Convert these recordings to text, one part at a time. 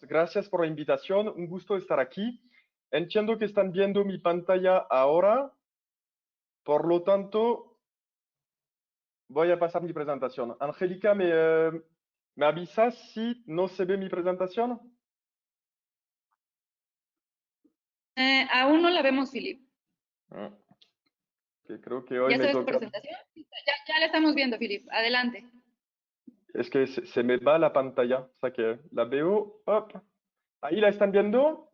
Gracias por la invitación. Un gusto estar aquí. Entiendo que están viendo mi pantalla ahora. Por lo tanto, voy a pasar mi presentación. Angélica, ¿me avisas si no se ve mi presentación? Aún no la vemos, Philip. Que creo que hoy ¿Ya me sabes tu toca. presentación? Ya la estamos viendo, Philip. Adelante. Es que se me va la pantalla. O sea que la veo. Hop. ¿Ahí la están viendo?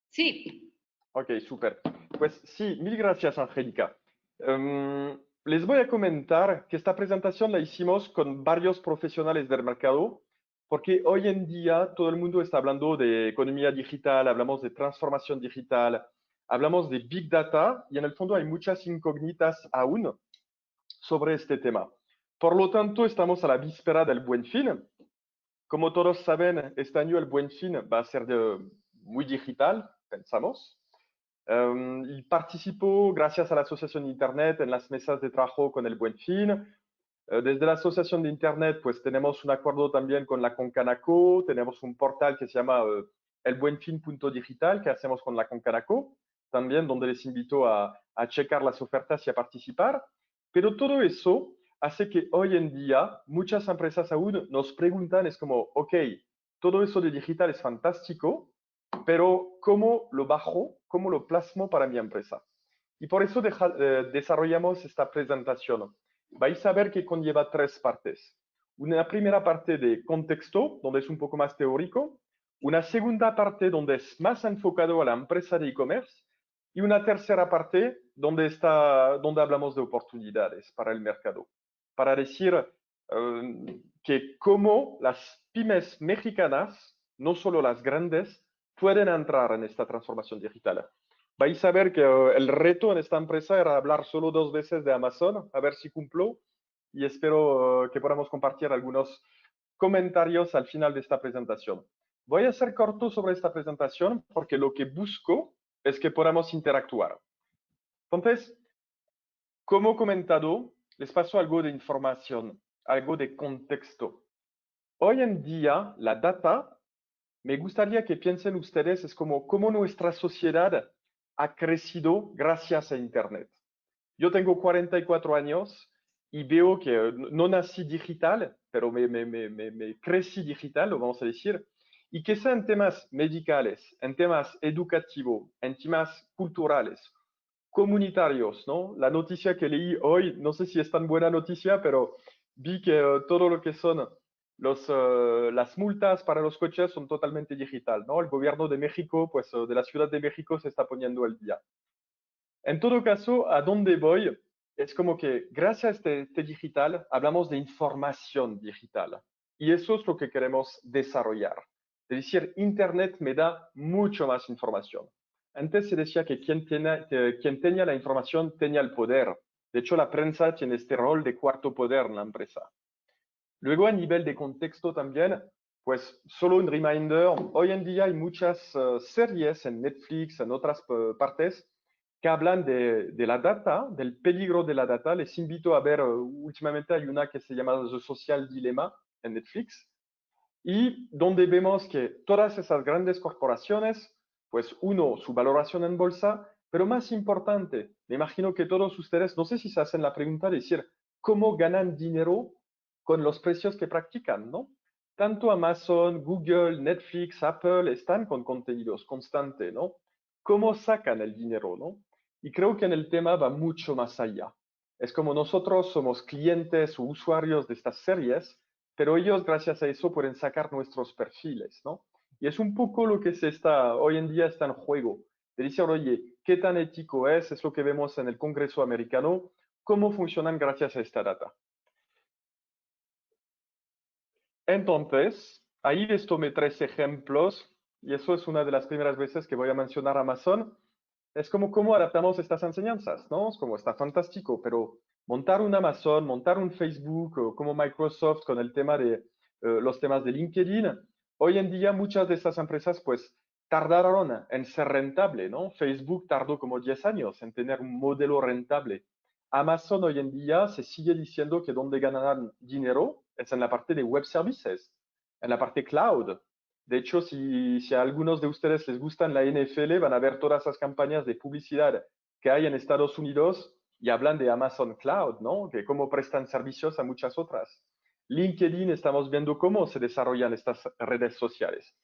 Sí. Ok, súper. Pues sí, mil gracias, Angélica. Les voy a comentar que esta presentación la hicimos con varios profesionales del mercado, porque hoy en día todo el mundo está hablando de economía digital, hablamos de transformación digital, hablamos de Big Data y en el fondo hay muchas incógnitas aún sobre este tema. Por lo tanto, estamos a la víspera del Buen Fin. Como todos saben, este año el Buen Fin va a ser muy digital, pensamos. Y participo, gracias a la Asociación de Internet, en las mesas de trabajo con el Buen Fin. Desde la Asociación de Internet, pues tenemos un acuerdo también con la Concanaco, tenemos un portal que se llama elbuenfin.digital que hacemos con la Concanaco, también donde les invito a checar las ofertas y a participar. Pero todo eso hace que hoy en día muchas empresas aún nos preguntan, es como, ok, todo eso de digital es fantástico, pero ¿cómo lo bajo? ¿Cómo lo plasmo para mi empresa? Y por eso desarrollamos esta presentación. Vais a ver que conlleva tres partes. Una primera parte de contexto, donde es un poco más teórico. Una segunda parte donde es más enfocado a la empresa de e-commerce. Y una tercera parte donde hablamos de oportunidades para el mercado. Para decir que cómo las pymes mexicanas, no solo las grandes, pueden entrar en esta transformación digital. Vais a ver que el reto en esta empresa era hablar solo 2 veces de Amazon, a ver si cumplo, y espero que podamos compartir algunos comentarios al final de esta presentación. Voy a ser corto sobre esta presentación porque lo que busco es que podamos interactuar. Entonces, como comentado, les paso algo de información, algo de contexto. Hoy en día, la data, me gustaría que piensen ustedes, es como cómo nuestra sociedad ha crecido gracias a Internet. Yo tengo 44 años y veo que no nací digital, pero me crecí digital, lo vamos a decir, y que sea en temas medicales, en temas educativos, en temas culturales, comunitarios, ¿no? La noticia que leí hoy, no sé si es tan buena noticia, pero vi que todo lo que son las multas para los coches son totalmente digital, ¿no? El gobierno de México, pues de la Ciudad de México se está poniendo el día. En todo caso, ¿a dónde voy? Es como que gracias a este digital hablamos de información digital y eso es lo que queremos desarrollar. Es decir, Internet me da mucho más información. Antes se decía que quien tenía la información tenía el poder. De hecho, la prensa tiene este rol de cuarto poder en la empresa. Luego, a nivel de contexto también, pues solo un reminder, hoy en día hay muchas series en Netflix, en otras partes, que hablan de la data, del peligro de la data. Les invito a ver, últimamente hay una que se llama The Social Dilemma en Netflix, y donde vemos que todas esas grandes corporaciones, pues uno, su valoración en bolsa, pero más importante, me imagino que todos ustedes, no sé si se hacen la pregunta de decir, ¿cómo ganan dinero con los precios que practican, ¿no? Tanto Amazon, Google, Netflix, Apple están con contenidos constantes, ¿no? ¿Cómo sacan el dinero, no? Y creo que en el tema va mucho más allá. Es como nosotros somos clientes o usuarios de estas series, pero ellos gracias a eso pueden sacar nuestros perfiles, ¿no? Y es un poco lo que hoy en día está en juego. De decir, oye, ¿qué tan ético es? Es lo que vemos en el Congreso americano, cómo funcionan gracias a esta data. Entonces, ahí les tomé 3 ejemplos y eso es una de las primeras veces que voy a mencionar Amazon. Es como cómo adaptamos estas enseñanzas, ¿no? Es como está fantástico, pero montar un Amazon, montar un Facebook o como Microsoft con el tema de los temas de LinkedIn, hoy en día muchas de estas empresas pues tardaron en ser rentable, ¿no? Facebook tardó como 10 años en tener un modelo rentable. Amazon hoy en día se sigue diciendo que donde ganarán dinero es en la parte de web services, en la parte cloud. De hecho, si a algunos de ustedes les gustan la NFL, van a ver todas esas campañas de publicidad que hay en Estados Unidos y hablan de Amazon Cloud, ¿no? Que cómo prestan servicios a muchas otras. LinkedIn, estamos viendo cómo se desarrollan estas redes sociales.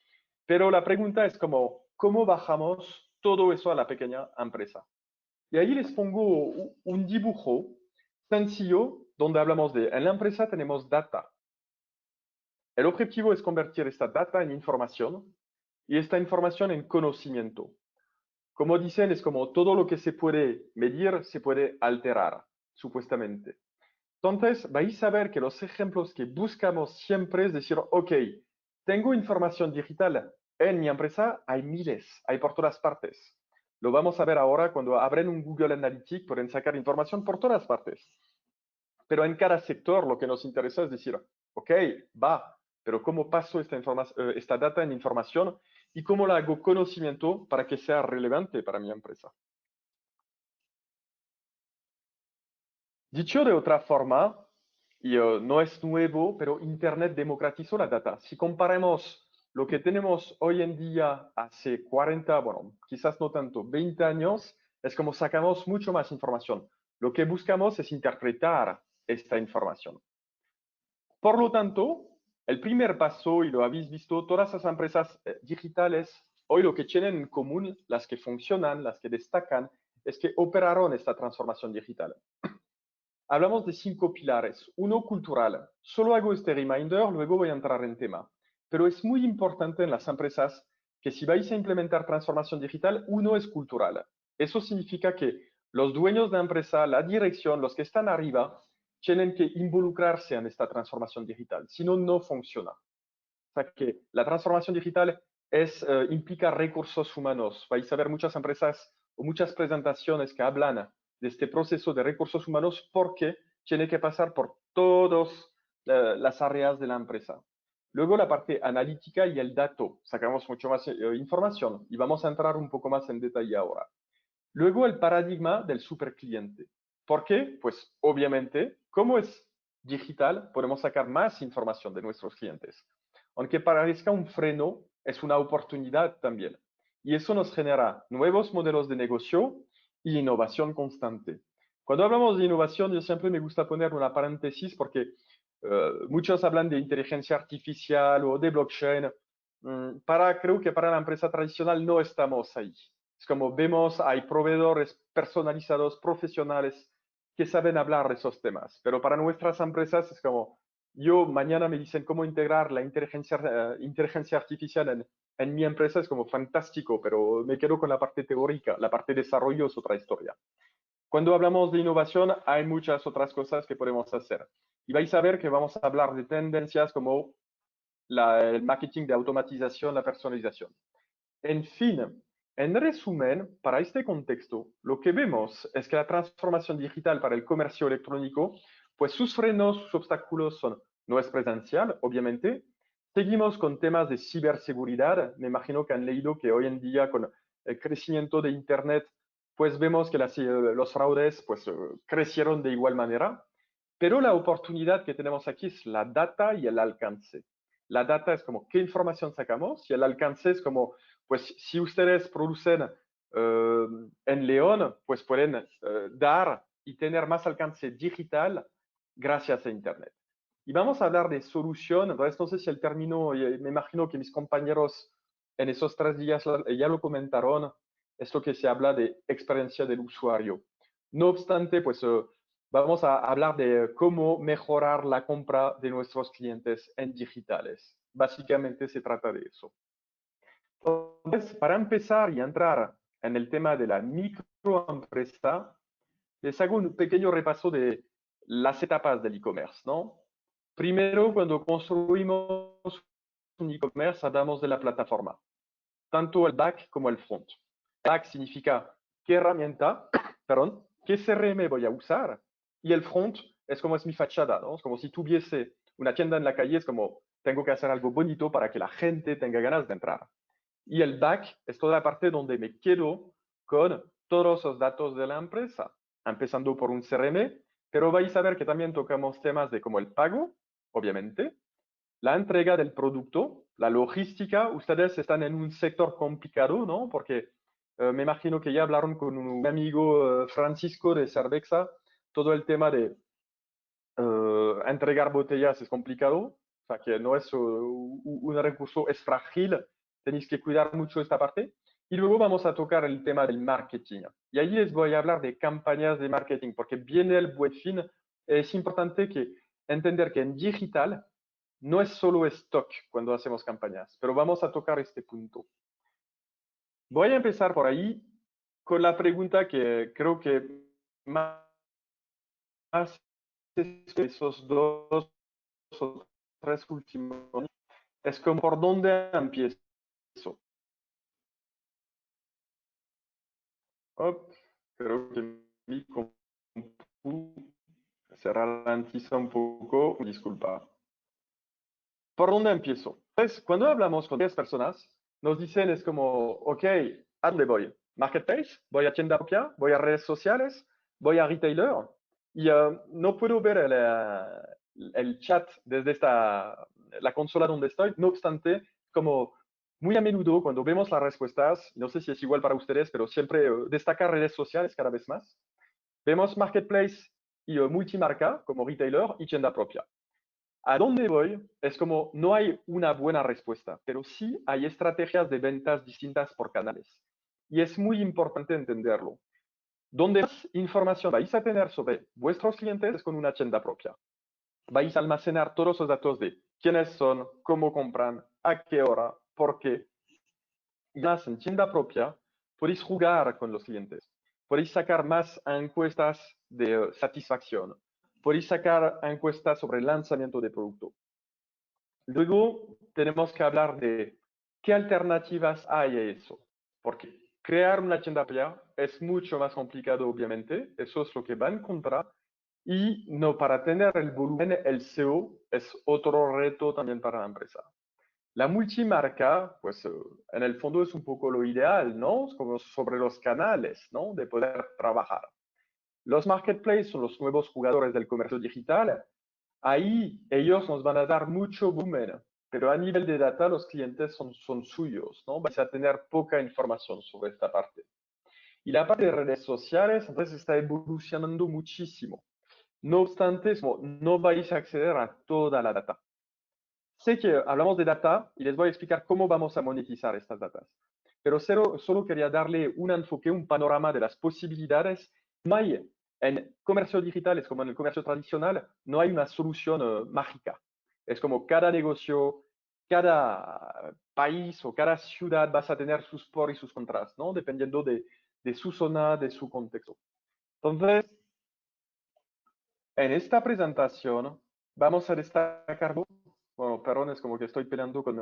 Pero la pregunta es cómo bajamos todo eso a la pequeña empresa. Y ahí les pongo un dibujo sencillo donde hablamos en la empresa tenemos data. El objetivo es convertir esta data en información y esta información en conocimiento. Como dicen, es como todo lo que se puede medir se puede alterar, supuestamente. Entonces, vais a ver que los ejemplos que buscamos siempre es decir, ok, tengo información digital en mi empresa, hay miles, hay por todas partes. Lo vamos a ver ahora cuando abren un Google Analytics, pueden sacar información por todas partes. Pero en cada sector lo que nos interesa es decir, ok, va, pero ¿cómo paso esta data en información y cómo la hago conocimiento para que sea relevante para mi empresa? Dicho de otra forma, y no es nuevo, pero Internet democratizó la data. Si comparamos lo que tenemos hoy en día hace 40, bueno, quizás no tanto, 20 años, es como sacamos mucho más información. Lo que buscamos es interpretar esta información. Por lo tanto, el primer paso, y lo habéis visto, todas las empresas digitales, hoy lo que tienen en común, las que funcionan, las que destacan, es que operaron esta transformación digital. Hablamos de 5 pilares. Uno, cultural. Solo hago este reminder, luego voy a entrar en tema. Pero es muy importante en las empresas que si vais a implementar transformación digital, uno es cultural. Eso significa que los dueños de la empresa, la dirección, los que están arriba, tienen que involucrarse en esta transformación digital. Si no, no funciona. O sea que la transformación digital implica recursos humanos. Vais a ver muchas empresas o muchas presentaciones que hablan de este proceso de recursos humanos porque tiene que pasar por todas las áreas de la empresa. Luego la parte analítica y el dato. Sacamos mucho más información y vamos a entrar un poco más en detalle ahora. Luego el paradigma del supercliente. ¿Por qué? Pues obviamente, como es digital, podemos sacar más información de nuestros clientes. Aunque parezca un freno, es una oportunidad también. Y eso nos genera nuevos modelos de negocio y innovación constante. Cuando hablamos de innovación, yo siempre me gusta poner una paréntesis porque muchos hablan de inteligencia artificial o de blockchain. Creo que para la empresa tradicional no estamos ahí. Es como vemos, hay proveedores personalizados, profesionales, que saben hablar de esos temas. Pero para nuestras empresas es como, yo mañana me dicen cómo integrar la inteligencia artificial en mi empresa, es como fantástico, pero me quedo con la parte teórica, la parte de desarrollo es otra historia. Cuando hablamos de innovación, hay muchas otras cosas que podemos hacer. Y vais a ver que vamos a hablar de tendencias como el marketing de automatización, la personalización. En fin, en resumen, para este contexto, lo que vemos es que la transformación digital para el comercio electrónico, pues sus frenos, sus obstáculos son, no es presencial, obviamente. Seguimos con temas de ciberseguridad. Me imagino que han leído que hoy en día con el crecimiento de Internet, pues vemos que los fraudes pues, crecieron de igual manera. Pero la oportunidad que tenemos aquí es la data y el alcance. La data es como qué información sacamos y el alcance es como pues si ustedes producen en León, pues pueden dar y tener más alcance digital gracias a Internet. Y vamos a hablar de solución. Entonces, no sé si el término, me imagino que mis compañeros en esos 3 días ya lo comentaron, es lo que se habla de experiencia del usuario. No obstante, pues vamos a hablar de cómo mejorar la compra de nuestros clientes en digitales. Básicamente se trata de eso. Entonces, para empezar y entrar en el tema de la microempresa, les hago un pequeño repaso de las etapas del e-commerce, ¿no? Primero, cuando construimos un e-commerce, hablamos de la plataforma, tanto el back como el front. Back significa qué herramienta, perdón, qué CRM voy a usar, y el front es como es mi fachada, ¿no? Es como si tuviese una tienda en la calle, es como tengo que hacer algo bonito para que la gente tenga ganas de entrar. Y el back es toda la parte donde me quedo con todos los datos de la empresa, empezando por un CRM, pero vais a ver que también tocamos temas de como el pago, obviamente, la entrega del producto, la logística, ustedes están en un sector complicado, ¿no? Porque me imagino que ya hablaron con un amigo Francisco de Cervexa, todo el tema de entregar botellas es complicado, o sea que no es un recurso, es frágil, tenéis que cuidar mucho esta parte. Y luego vamos a tocar el tema del marketing. Y ahí les voy a hablar de campañas de marketing, porque viene el Buen Fin. Es importante que entender que en digital no es solo stock cuando hacemos campañas, pero vamos a tocar este punto. Voy a empezar por ahí con la pregunta que creo que más esos dos o tres últimos es como por dónde empiezo. Hop, creo que mi compu se ralentiza un poco, disculpa. ¿Por dónde empiezo? Pues cuando hablamos con 10 personas, nos dicen es como, ok, ¿a dónde voy? ¿Marketplace? ¿Voy a tienda propia? ¿Voy a redes sociales? ¿Voy a retailer? Y no puedo ver el chat desde la consola donde estoy, no obstante, como muy a menudo cuando vemos las respuestas, no sé si es igual para ustedes, pero siempre destaca redes sociales cada vez más. Vemos marketplace y multimarca como retailer y tienda propia. ¿A dónde voy? Es como no hay una buena respuesta, pero sí hay estrategias de ventas distintas por canales. Y es muy importante entenderlo. Donde más información vais a tener sobre vuestros clientes es con una tienda propia. Vais a almacenar todos los datos de quiénes son, cómo compran, a qué hora, por qué. Y más en tienda propia podéis jugar con los clientes. Podéis sacar más encuestas de satisfacción. Podéis sacar encuestas sobre el lanzamiento de producto. Luego tenemos que hablar de qué alternativas hay a eso, porque crear una tienda propia es mucho más complicado, obviamente, eso es lo que va en contra, y no para tener el volumen, el SEO es otro reto también para la empresa. La multimarca, pues en el fondo es un poco lo ideal, ¿no? Es como sobre los canales, ¿no? De poder trabajar. Los marketplaces son los nuevos jugadores del comercio digital. Ahí ellos nos van a dar mucho volumen, pero a nivel de data los clientes son suyos, ¿no? Vais a tener poca información sobre esta parte. Y la parte de redes sociales, entonces, está evolucionando muchísimo. No obstante, no vais a acceder a toda la data. Sé que hablamos de data y les voy a explicar cómo vamos a monetizar estas datas, pero solo quería darle un enfoque, un panorama de las posibilidades. No hay en comercio digital, es como en el comercio tradicional, no hay una solución mágica. Es como cada negocio, cada país o cada ciudad vas a tener sus pros y sus contras, ¿no? Dependiendo de su zona, de su contexto. Entonces, en esta presentación vamos a destacar, bueno, perdón, es como que estoy peleando con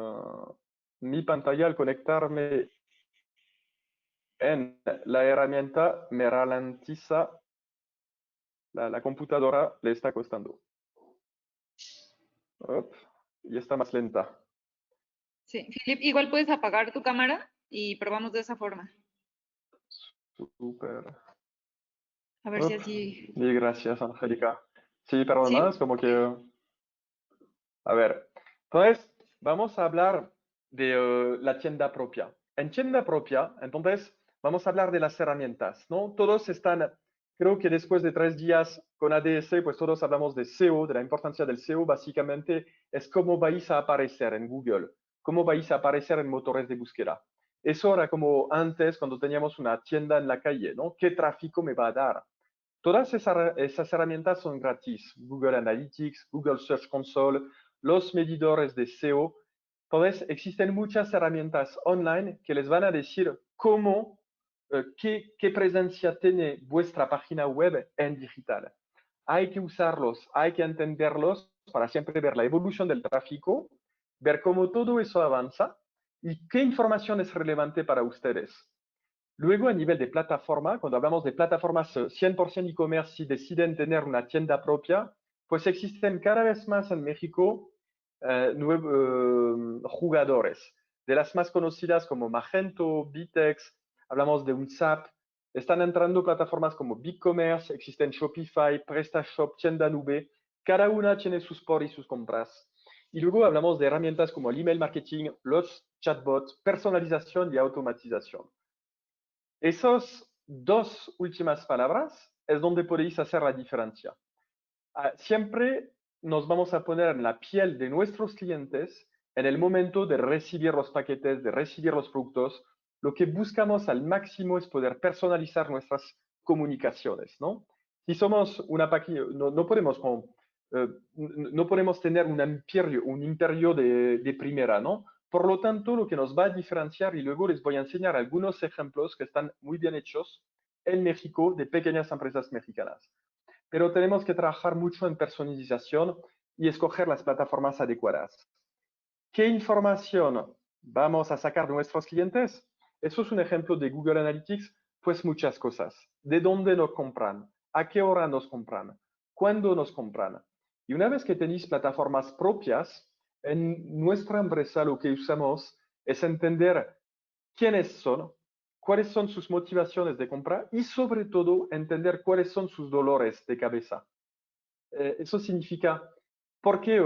mi pantalla al conectarme en la herramienta, me ralentiza la computadora, le está costando. Op, y está más lenta. Sí, Philip, igual puedes apagar tu cámara y probamos de esa forma. Súper. A ver si Op, así. y gracias, Angélica. Sí, perdona, ¿Sí? es como que... A ver, entonces vamos a hablar de la tienda propia. En tienda propia, entonces vamos a hablar de las herramientas, ¿no? Todos están, creo que después de 3 días con ADS, pues todos hablamos de SEO, de la importancia del SEO. Básicamente es cómo vais a aparecer en Google, cómo vais a aparecer en motores de búsqueda. Eso era como antes cuando teníamos una tienda en la calle, ¿no? ¿Qué tráfico me va a dar? Todas esas herramientas son gratis. Google Analytics, Google Search Console, los medidores de SEO. Entonces, existen muchas herramientas online que les van a decir cómo, qué presencia tiene vuestra página web en digital. Hay que usarlos, hay que entenderlos para siempre ver la evolución del tráfico, ver cómo todo eso avanza y qué información es relevante para ustedes. Luego, a nivel de plataforma, cuando hablamos de plataformas 100% e-commerce, si deciden tener una tienda propia, pues existen cada vez más en México jugadores. De las más conocidas como Magento, Bitex, hablamos de UNSAP, están entrando plataformas como BigCommerce, existen Shopify, PrestaShop, Tienda Nube, cada una tiene sus por y sus compras. Y luego hablamos de herramientas como el email marketing, los chatbots, personalización y automatización. Esas dos últimas palabras es donde podéis hacer la diferencia. Siempre nos vamos a poner en la piel de nuestros clientes en el momento de recibir los paquetes, de recibir los productos. Lo que buscamos al máximo es poder personalizar nuestras comunicaciones, ¿no? Si somos una página, no podemos no podemos tener un imperio de primera, ¿no? Por lo tanto, lo que nos va a diferenciar, y luego les voy a enseñar algunos ejemplos que están muy bien hechos en México de pequeñas empresas mexicanas. Pero tenemos que trabajar mucho en personalización y escoger las plataformas adecuadas. ¿Qué información vamos a sacar de nuestros clientes? Eso es un ejemplo de Google Analytics, pues muchas cosas. ¿De dónde nos compran? ¿A qué hora nos compran? ¿Cuándo nos compran? Y una vez que tenéis plataformas propias, en nuestra empresa lo que usamos es entender quiénes son, cuáles son sus motivaciones de compra y sobre todo entender cuáles son sus dolores de cabeza. Eso significa, ¿por qué?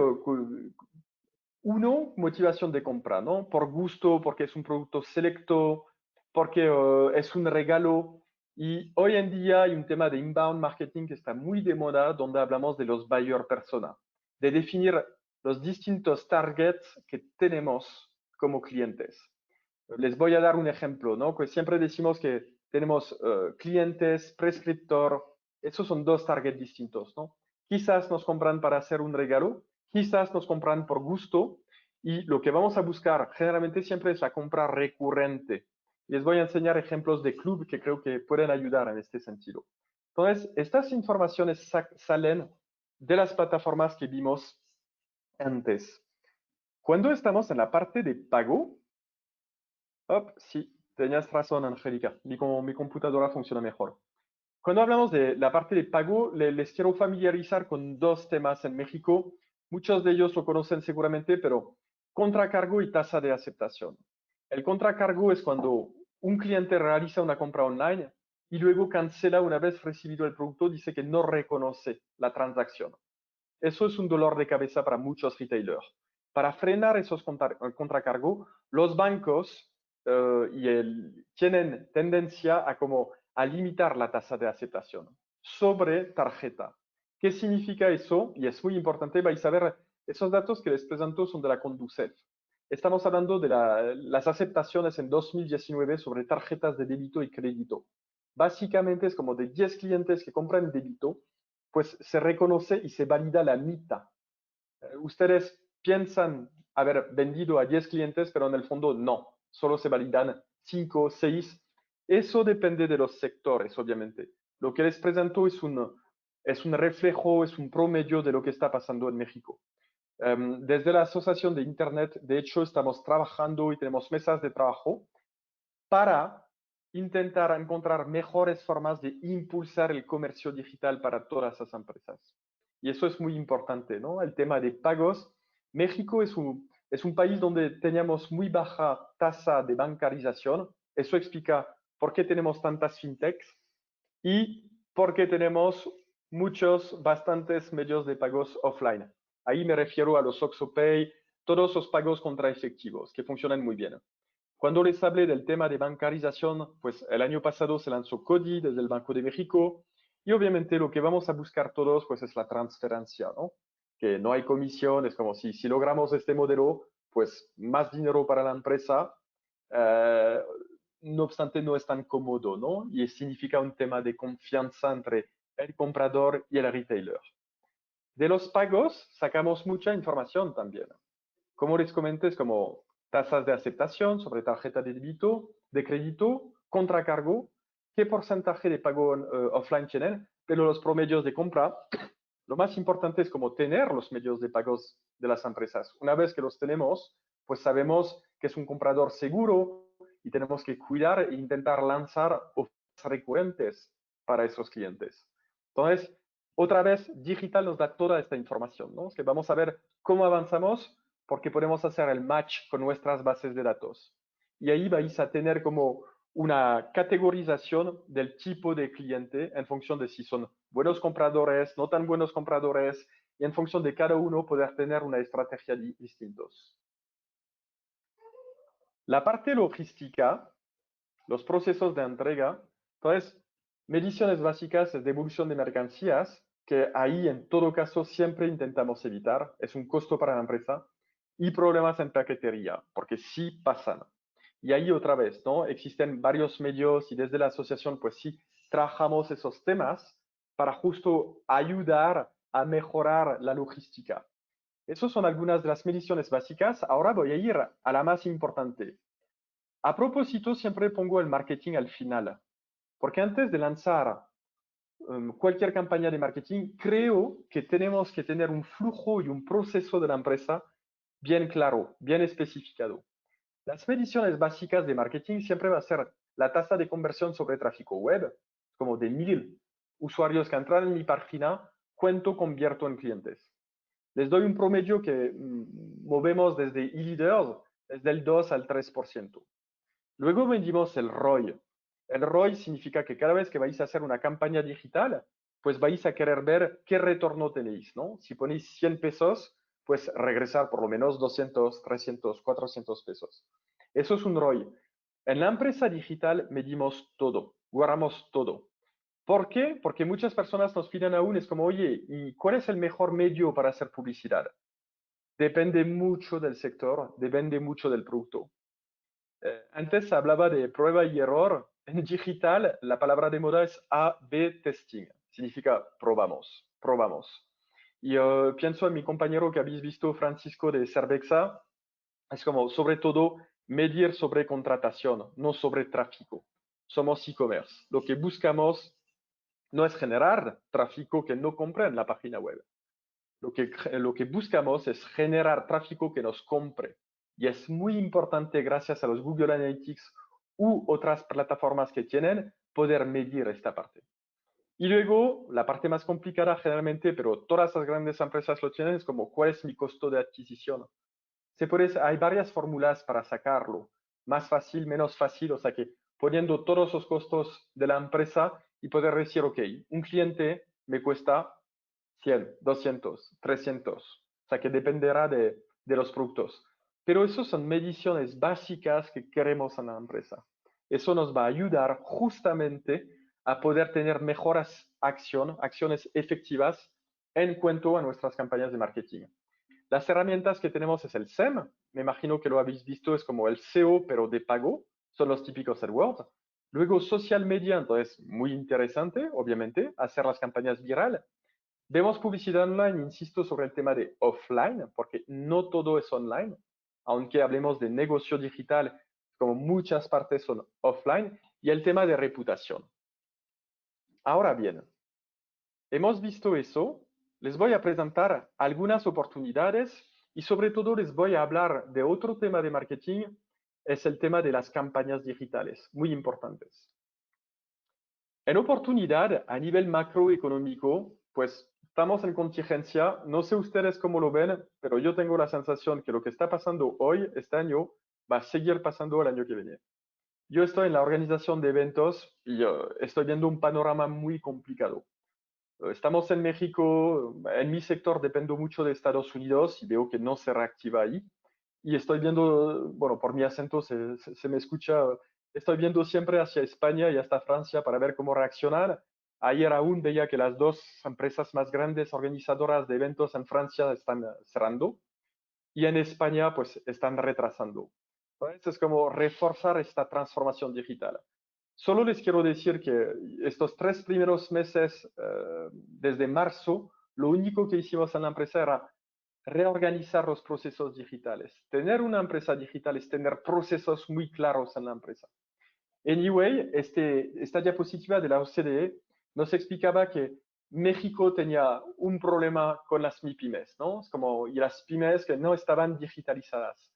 Uno, motivación de compra, ¿no? Por gusto, porque es un producto selecto, porque es un regalo. Y hoy en día hay un tema de inbound marketing que está muy de moda, donde hablamos de los buyer persona, de definir los distintos targets que tenemos como clientes. Les voy a dar un ejemplo, ¿no? Que siempre decimos que tenemos clientes, prescriptor, esos son dos targets distintos, ¿no? Quizás nos compran para hacer un regalo, quizás nos compran por gusto y lo que vamos a buscar generalmente siempre es la compra recurrente. Les voy a enseñar ejemplos de club que creo que pueden ayudar en este sentido. Entonces, estas informaciones salen de las plataformas que vimos antes. Cuando estamos en la parte de pago, sí, tenías razón, Angélica. Mi computadora funciona mejor. Cuando hablamos de la parte de pago, les quiero familiarizar con dos temas en México. Muchos de ellos lo conocen seguramente, pero contracargo y tasa de aceptación. El contracargo es cuando un cliente realiza una compra online y luego cancela una vez recibido el producto, dice que no reconoce la transacción. Eso es un dolor de cabeza para muchos retailers. Para frenar esos contracargos, los bancos tienen tendencia a limitar la tasa de aceptación sobre tarjeta. ¿Qué significa eso? Y es muy importante, vais a ver, esos datos que les presento son de la Conducef. Estamos hablando de las aceptaciones en 2019 sobre tarjetas de débito y crédito. Básicamente es como de 10 clientes que compran débito, pues se reconoce y se valida la mitad. Ustedes piensan haber vendido a 10 clientes, pero en el fondo no, solo se validan 5 o 6. Eso depende de los sectores, obviamente. Lo que les presento es un reflejo, es un promedio de lo que está pasando en México. Desde la Asociación de Internet, de hecho, estamos trabajando y tenemos mesas de trabajo para intentar encontrar mejores formas de impulsar el comercio digital para todas las empresas. Y eso es muy importante, ¿no? El tema de pagos. México es un país donde teníamos muy baja tasa de bancarización. Eso explica por qué tenemos tantas fintechs y por qué tenemos bastantes medios de pagos offline. Ahí me refiero a los OxxoPay, todos los pagos contra efectivos que funcionan muy bien. Cuando les hablé del tema de bancarización, pues el año pasado se lanzó CODI desde el Banco de México y obviamente lo que vamos a buscar todos pues es la transferencia, ¿no? Que no hay comisión, es como si logramos este modelo, pues más dinero para la empresa, eh, no obstante no es tan cómodo, ¿no? Y significa un tema de confianza entre el comprador y el retailer. De los pagos sacamos mucha información también. Como les comenté, es como tasas de aceptación sobre tarjeta de débito, de crédito, contracargo, qué porcentaje de pago offline tienen, pero los promedios de compra, lo más importante es como tener los medios de pagos de las empresas. Una vez que los tenemos, pues sabemos que es un comprador seguro y tenemos que cuidar e intentar lanzar ofertas recurrentes para esos clientes. Entonces, otra vez, digital nos da toda esta información, ¿no? Es que vamos a ver cómo avanzamos porque podemos hacer el match con nuestras bases de datos. Y ahí vais a tener como una categorización del tipo de cliente en función de si son buenos compradores, no tan buenos compradores, y en función de cada uno poder tener una estrategia distintos. La parte logística, los procesos de entrega, entonces, mediciones básicas de evolución de mercancías, que ahí en todo caso siempre intentamos evitar, es un costo para la empresa, y problemas en paquetería, porque sí pasan. Y ahí otra vez, ¿no? Existen varios medios y desde la asociación, pues sí, trabajamos esos temas para justo ayudar a mejorar la logística. Esas son algunas de las mediciones básicas. Ahora voy a ir a la más importante. A propósito, siempre pongo el marketing al final, porque antes de lanzar cualquier campaña de marketing, creo que tenemos que tener un flujo y un proceso de la empresa bien claro, bien especificado. Las mediciones básicas de marketing siempre va a ser la tasa de conversión sobre tráfico web, como de 1000 usuarios que entran en mi página, cuánto convierto en clientes. Les doy un promedio que movemos desde e-leaders, desde el 2 al 3%. Luego medimos el ROI. El ROI significa que cada vez que vais a hacer una campaña digital, pues vais a querer ver qué retorno tenéis, ¿no? Si ponéis 100 pesos, pues regresar por lo menos 200, 300, 400 pesos. Eso es un ROI. En la empresa digital medimos todo, guardamos todo. ¿Por qué? Porque muchas personas nos piden aún, es como, oye, ¿y cuál es el mejor medio para hacer publicidad? Depende mucho del sector, depende mucho del producto. Antes hablaba de prueba y error. En digital, la palabra de moda es A-B testing. Significa probamos, probamos. Y pienso en mi compañero que habéis visto, Francisco de Cervexa. Es como, sobre todo, medir sobre contratación, no sobre tráfico. Somos e-commerce. Lo que buscamos no es generar tráfico que no compre en la página web. Lo que buscamos es generar tráfico que nos compre. Y es muy importante, gracias a los Google Analytics u otras plataformas que tienen, poder medir esta parte. Y luego, la parte más complicada generalmente, pero todas las grandes empresas lo tienen, es como cuál es mi costo de adquisición. Hay varias fórmulas para sacarlo, más fácil, menos fácil, o sea que poniendo todos los costos de la empresa y poder decir, ok, un cliente me cuesta 100, 200, 300, o sea que dependerá de los productos. Pero eso son mediciones básicas que queremos en la empresa. Eso nos va a ayudar justamente a poder tener mejores acciones efectivas en cuanto a nuestras campañas de marketing. Las herramientas que tenemos es el SEM, me imagino que lo habéis visto, es como el SEO, pero de pago, son los típicos AdWords. Luego social media, entonces muy interesante, obviamente, hacer las campañas virales. Vemos publicidad online, insisto, sobre el tema de offline, porque no todo es online, aunque hablemos de negocio digital, como muchas partes son offline, y el tema de reputación. Ahora bien, hemos visto eso, les voy a presentar algunas oportunidades y sobre todo les voy a hablar de otro tema de marketing, es el tema de las campañas digitales, muy importantes. En oportunidad, a nivel macroeconómico, pues estamos en contingencia. No sé ustedes cómo lo ven, pero yo tengo la sensación que lo que está pasando hoy, este año, va a seguir pasando el año que viene. Yo estoy en la organización de eventos y estoy viendo un panorama muy complicado. Estamos en México, en mi sector dependo mucho de Estados Unidos y veo que no se reactiva ahí. Y estoy viendo, bueno, por mi acento se me escucha, estoy viendo siempre hacia España y hasta Francia para ver cómo reaccionar. Ayer aún veía que las dos empresas más grandes organizadoras de eventos en Francia están cerrando y en España pues están retrasando. Entonces es como reforzar esta transformación digital. Solo les quiero decir que estos 3 primeros meses, desde marzo, lo único que hicimos en la empresa era reorganizar los procesos digitales. Tener una empresa digital es tener procesos muy claros en la empresa. Anyway, esta diapositiva de la OCDE nos explicaba que México tenía un problema con las MIPYMES, ¿no? Es como, y las pymes que no estaban digitalizadas.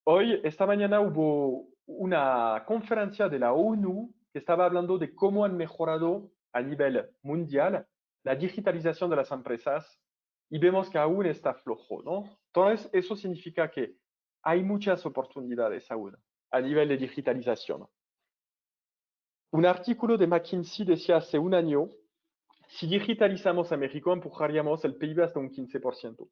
Hoy, esta mañana hubo una conferencia de la ONU que estaba hablando de cómo han mejorado a nivel mundial la digitalización de las empresas y vemos que aún está flojo, ¿no? Entonces, eso significa que hay muchas oportunidades aún a nivel de digitalización. Un artículo de McKinsey decía hace un año Si digitalizamos a México, empujaríamos el PIB hasta un 15%.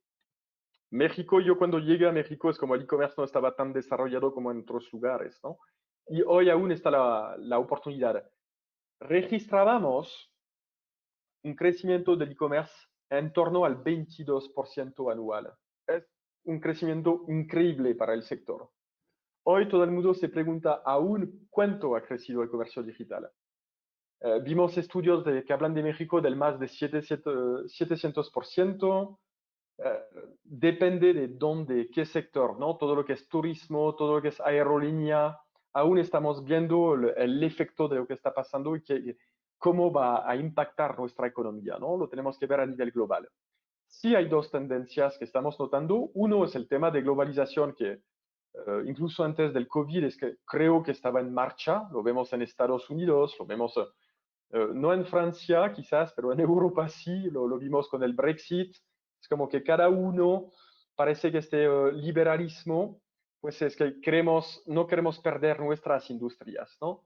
México, yo cuando llegué a México es como el e-commerce no estaba tan desarrollado como en otros lugares, ¿no? Y hoy aún está la oportunidad. Registrábamos un crecimiento del e-commerce en torno al 22% anual. Es un crecimiento increíble para el sector. Hoy todo el mundo se pregunta aún cuánto ha crecido el comercio digital. Vimos estudios que hablan de México del más de 700%. Depende de dónde, qué sector, ¿no? Todo lo que es turismo, todo lo que es aerolínea, aún estamos viendo el efecto de lo que está pasando y cómo va a impactar nuestra economía, ¿no? Lo tenemos que ver a nivel global. Sí hay dos tendencias que estamos notando. Uno es el tema de globalización que incluso antes del COVID es que creo que estaba en marcha. Lo vemos en Estados Unidos, lo vemos no en Francia quizás, pero en Europa sí, lo vimos con el Brexit. Es como que cada uno parece que este liberalismo, pues es que no queremos perder nuestras industrias, ¿no?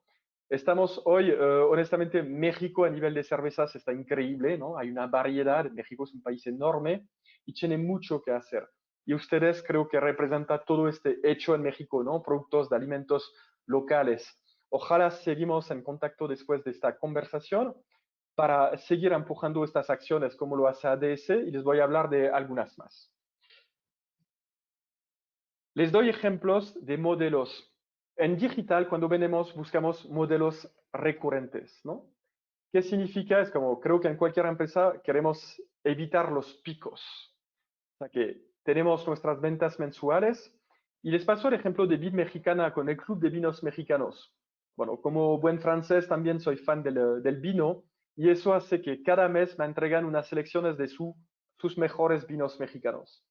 Estamos hoy, honestamente, México a nivel de cervezas está increíble, ¿no? Hay una variedad, México es un país enorme y tiene mucho que hacer. Y ustedes creo que representa todo este hecho en México, ¿no? Productos de alimentos locales. Ojalá seguimos en contacto después de esta conversación para seguir empujando estas acciones como lo hace ADS y les voy a hablar de algunas más. Les doy ejemplos de modelos. En digital, cuando venimos, buscamos modelos recurrentes, ¿no? ¿Qué significa? Es como, creo que en cualquier empresa queremos evitar los picos. O sea que tenemos nuestras ventas mensuales y les paso el ejemplo de Vid Mexicana con el Club de Vinos Mexicanos. Bueno, como buen francés también soy fan del vino y eso hace que cada mes me entregan unas selecciones de sus mejores vinos mexicanos.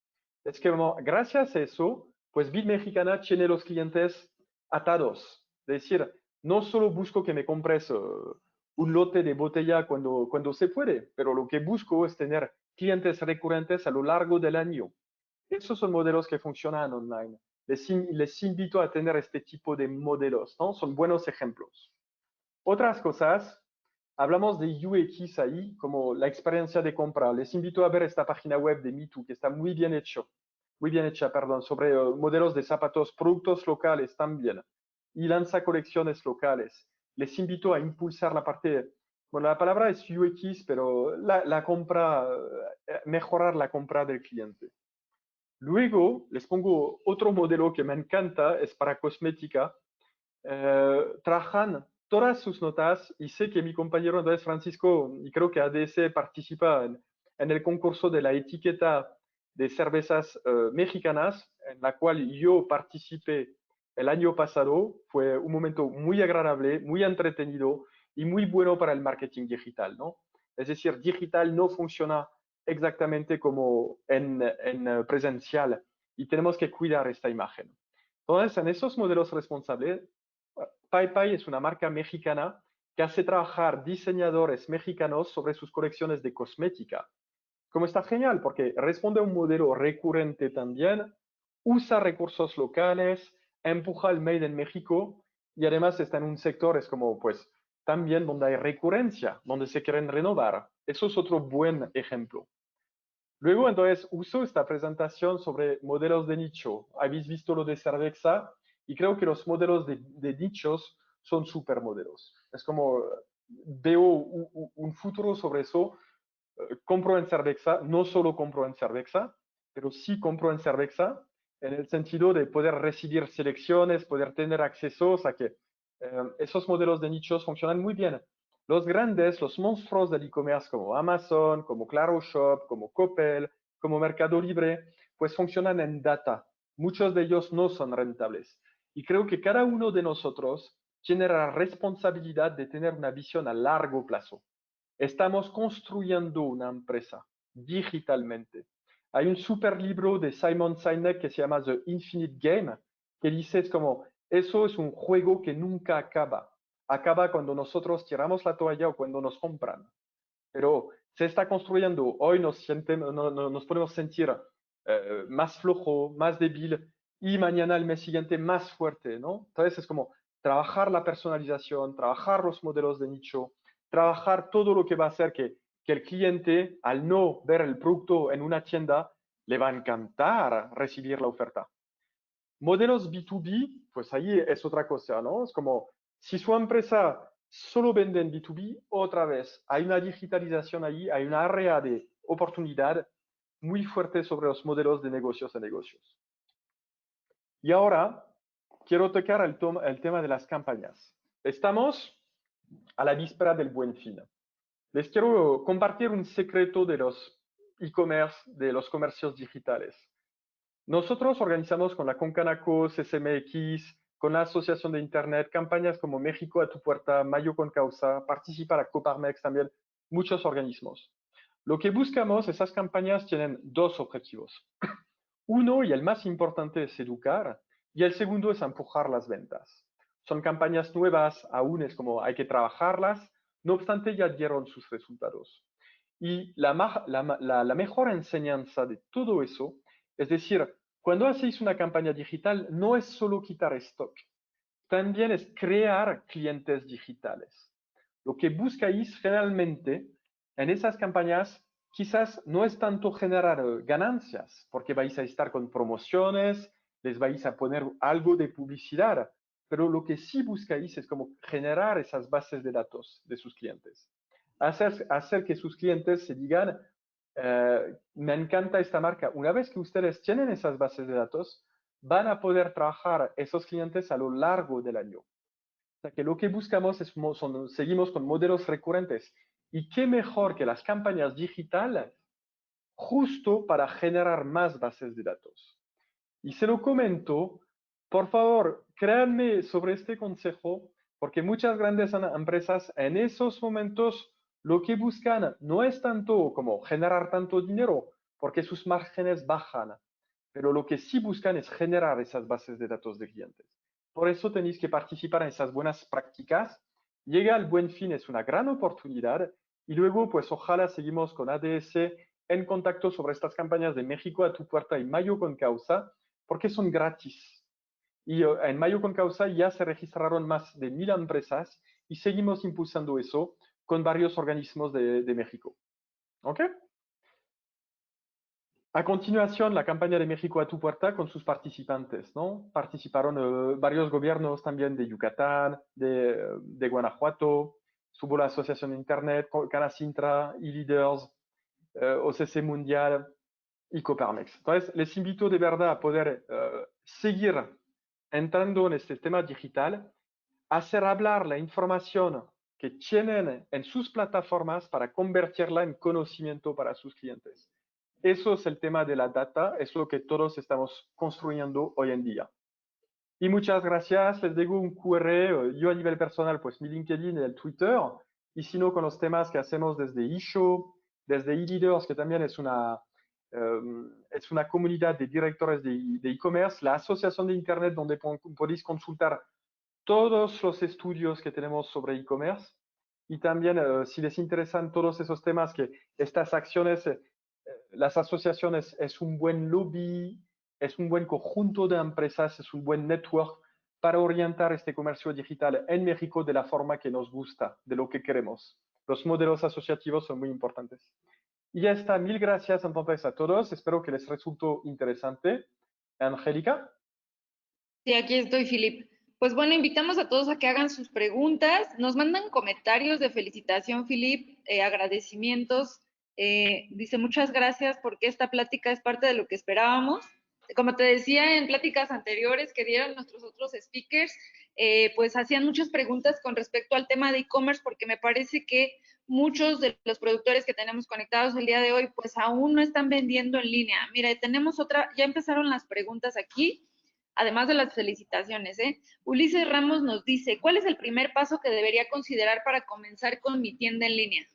Es que gracias a eso, pues Vid Mexicana tiene los clientes atados. Es decir, no solo busco que me compres un lote de botella cuando se puede, pero lo que busco es tener clientes recurrentes a lo largo del año. Esos son modelos que funcionan online. Les invito a tener este tipo de modelos, ¿no? Son buenos ejemplos. Otras cosas, hablamos de UX ahí, como la experiencia de compra. Les invito a ver esta página web de MeToo, que está muy bien hecha, perdón, sobre modelos de zapatos, productos locales también, y lanza colecciones locales. Les invito a impulsar la parte, bueno, la palabra es UX, pero la compra, mejorar la compra del cliente. Luego, les pongo otro modelo que me encanta, es para cosmética. Trabajan todas sus notas y sé que mi compañero Andrés Francisco, y creo que ADS participa en el concurso de la etiqueta de cervezas mexicanas, en la cual yo participé el año pasado. Fue un momento muy agradable, muy entretenido y muy bueno para el marketing digital, ¿no? Es decir, digital no funciona exactamente como en presencial y tenemos que cuidar esta imagen. Entonces, en esos modelos responsables, PayPay es una marca mexicana que hace trabajar diseñadores mexicanos sobre sus colecciones de cosmética. Como está genial, porque responde a un modelo recurrente también, usa recursos locales, empuja el Made in México y además está en un sector, es como pues también donde hay recurrencia, donde se quieren renovar. Eso es otro buen ejemplo. Luego, entonces, uso esta presentación sobre modelos de nicho. Habéis visto lo de Cervexa y creo que los modelos de nichos son supermodelos. Es como veo un futuro sobre eso. Compro en Cervexa, no solo compro en Cervexa, pero sí compro en Cervexa en el sentido de poder recibir selecciones, poder tener accesos a que esos modelos de nichos funcionan muy bien. Los grandes, los monstruos del e-commerce como Amazon, como Claro Shop, como Coppel, como Mercado Libre, pues funcionan en data. Muchos de ellos no son rentables. Y creo que cada uno de nosotros tiene la responsabilidad de tener una visión a largo plazo. Estamos construyendo una empresa digitalmente. Hay un super libro de Simon Sinek que se llama The Infinite Game, que dice es como, eso es un juego que nunca acaba. Acaba cuando nosotros tiramos la toalla o cuando nos compran. Pero se está construyendo. Hoy nos podemos sentir más flojo, más débil y mañana, el mes siguiente, más fuerte, ¿no? Entonces es como trabajar la personalización, trabajar los modelos de nicho, trabajar todo lo que va a hacer que que el cliente, al no ver el producto en una tienda, le va a encantar recibir la oferta. Modelos B2B, pues ahí es otra cosa, ¿no? Es como si su empresa solo vende en B2B, otra vez hay una digitalización ahí, hay una área de oportunidad muy fuerte sobre los modelos de negocios. Y ahora quiero tocar el tema de las campañas. Estamos a la víspera del Buen Fin. Les quiero compartir un secreto de los e-commerce, de los comercios digitales. Nosotros organizamos con la Concanaco, CCMX, con la Asociación de Internet, campañas como México a tu puerta, Mayo con Causa, participa la Coparmex también, muchos organismos. Lo que buscamos, esas campañas tienen dos objetivos. Uno, y el más importante, es educar, y el segundo es empujar las ventas. Son campañas nuevas, aún es como hay que trabajarlas, no obstante ya dieron sus resultados. Y la mejor enseñanza de todo eso, es decir, cuando hacéis una campaña digital, no es solo quitar stock, también es crear clientes digitales. Lo que buscáis generalmente en esas campañas quizás no es tanto generar ganancias, porque vais a estar con promociones, les vais a poner algo de publicidad, pero lo que sí buscáis es como generar esas bases de datos de sus clientes. Hacer que sus clientes se digan, me encanta esta marca. Una vez que ustedes tienen esas bases de datos, van a poder trabajar esos clientes a lo largo del año. O sea que lo que buscamos es, seguimos con modelos recurrentes. Y qué mejor que las campañas digitales justo para generar más bases de datos. Y se lo comento, por favor, créanme sobre este consejo, porque muchas grandes empresas en esos momentos lo que buscan no es tanto como generar tanto dinero, porque sus márgenes bajan, pero lo que sí buscan es generar esas bases de datos de clientes. Por eso tenéis que participar en esas buenas prácticas. Llega el Buen Fin, es una gran oportunidad y luego pues ojalá seguimos con ADS en contacto sobre estas campañas de México a tu puerta y Mayo con Causa, porque son gratis. Y en Mayo con Causa ya se registraron más de 1000 empresas y seguimos impulsando eso con varios organismos de México. ¿Ok? A continuación, la campaña de México a tu puerta con sus participantes, ¿no? Participaron varios gobiernos también de Yucatán, de Guanajuato, subo la Asociación de Internet, Canacintra, eLeaders, OCC Mundial y Coparmex. Entonces, les invito de verdad a poder seguir entrando en este tema digital, hacer hablar la información que tienen en sus plataformas para convertirla en conocimiento para sus clientes. Eso es el tema de la data, es lo que todos estamos construyendo hoy en día. Y muchas gracias, les dejo un QR, yo a nivel personal, pues mi LinkedIn y el Twitter, y si no, con los temas que hacemos desde eShow, desde eLeaders, que también es una comunidad de directores de e-commerce, la asociación de Internet donde podéis consultar todos los estudios que tenemos sobre e-commerce y también si les interesan todos esos temas que estas acciones, las asociaciones es un buen lobby, es un buen conjunto de empresas, es un buen network para orientar este comercio digital en México de la forma que nos gusta, de lo que queremos. Los modelos asociativos son muy importantes. Y ya está, mil gracias entonces a todos, espero que les resultó interesante. Angélica. Sí, aquí estoy, Philip. Pues bueno, invitamos a todos a que hagan sus preguntas. Nos mandan comentarios de felicitación, Philip, agradecimientos. Dice muchas gracias porque esta plática es parte de lo que esperábamos. Como te decía en pláticas anteriores que dieron nuestros otros speakers, pues hacían muchas preguntas con respecto al tema de e-commerce porque me parece que muchos de los productores que tenemos conectados el día de hoy pues aún no están vendiendo en línea. Mira, tenemos otra, ya empezaron las preguntas aquí. Además de las felicitaciones, Ulises Ramos nos dice, ¿cuál es el primer paso que debería considerar para comenzar con mi tienda en línea?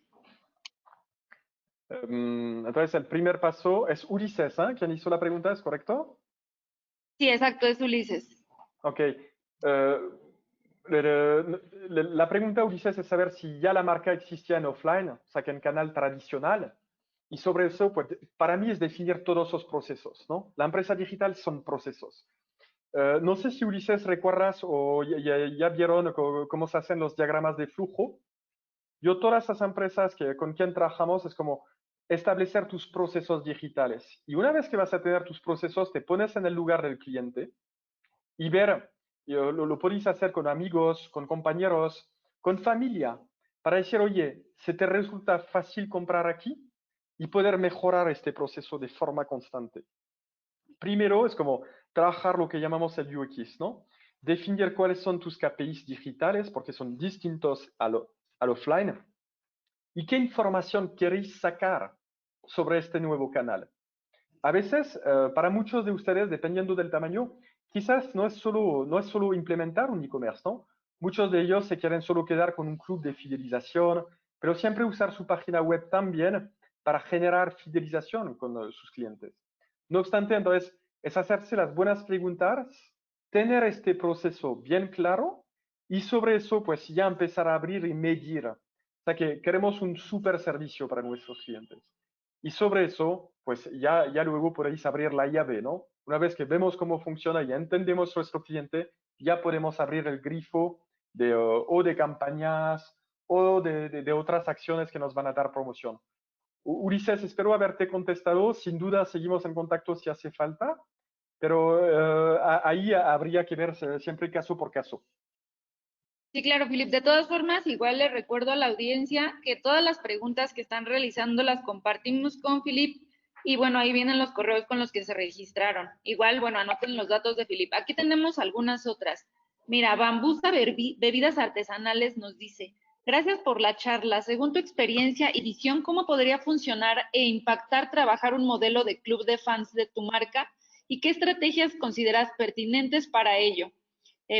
Entonces, el primer paso es Ulises, ¿eh? ¿Quién hizo la pregunta? ¿Es correcto? Sí, exacto, es Ulises. Ok. La pregunta, Ulises, es saber si ya la marca existía en offline, o sea, que en canal tradicional. Y sobre eso, pues, para mí es definir todos esos procesos, ¿no? La empresa digital son procesos. No sé si Ulises recuerdas o ya vieron cómo se hacen los diagramas de flujo. yo todas esas empresas con quien trabajamos es como establecer tus procesos digitales. Y una vez que vas a tener tus procesos, te pones en el lugar del cliente y ver, lo podéis hacer con amigos, con compañeros, con familia, para decir, oye, ¿se te resulta fácil comprar aquí? Y poder mejorar este proceso de forma constante. Primero es como trabajar lo que llamamos el UX, ¿no? Definir cuáles son tus KPIs digitales, porque son distintos al offline, y qué información queréis sacar sobre este nuevo canal. A veces, para muchos de ustedes, dependiendo del tamaño, quizás no es solo implementar un e-commerce, ¿no? Muchos de ellos se quieren solo quedar con un club de fidelización, pero siempre usar su página web también para generar fidelización con sus clientes. No obstante, entonces, es hacerse las buenas preguntas, tener este proceso bien claro y sobre eso, pues ya empezar a abrir y medir. O sea que queremos un super servicio para nuestros clientes. Y sobre eso, pues ya luego podéis abrir la llave, ¿no? Una vez que vemos cómo funciona y entendemos nuestro cliente, ya podemos abrir el grifo o de campañas o de otras acciones que nos van a dar promoción. Ulises, espero haberte contestado. Sin duda, seguimos en contacto si hace falta, pero ahí habría que ver siempre caso por caso. Sí, claro, Philip. De todas formas, igual le recuerdo a la audiencia que todas las preguntas que están realizando las compartimos con Philip y bueno, ahí vienen los correos con los que se registraron. Igual, bueno, anoten los datos de Philip. Aquí tenemos algunas otras. Mira, Bambusa Bebidas Artesanales nos dice, gracias por la charla. Según tu experiencia y visión, ¿cómo podría funcionar e impactar trabajar un modelo de club de fans de tu marca? ¿Y qué estrategias consideras pertinentes para ello?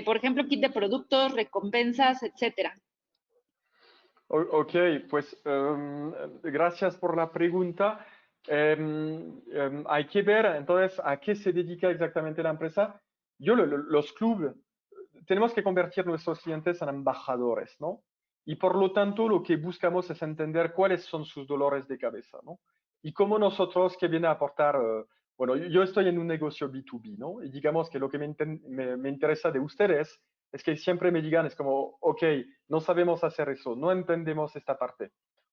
Por ejemplo, kit de productos, recompensas, etcétera. Ok, pues gracias por la pregunta. Hay que ver entonces a qué se dedica exactamente la empresa. Los clubes, tenemos que convertir nuestros clientes en embajadores, ¿no? Y por lo tanto, lo que buscamos es entender cuáles son sus dolores de cabeza, ¿no? Y cómo nosotros, que viene a aportar, bueno, yo estoy en un negocio B2B, ¿no? Y digamos que lo que me interesa de ustedes es que siempre me digan, es como, ok, no sabemos hacer eso, no entendemos esta parte.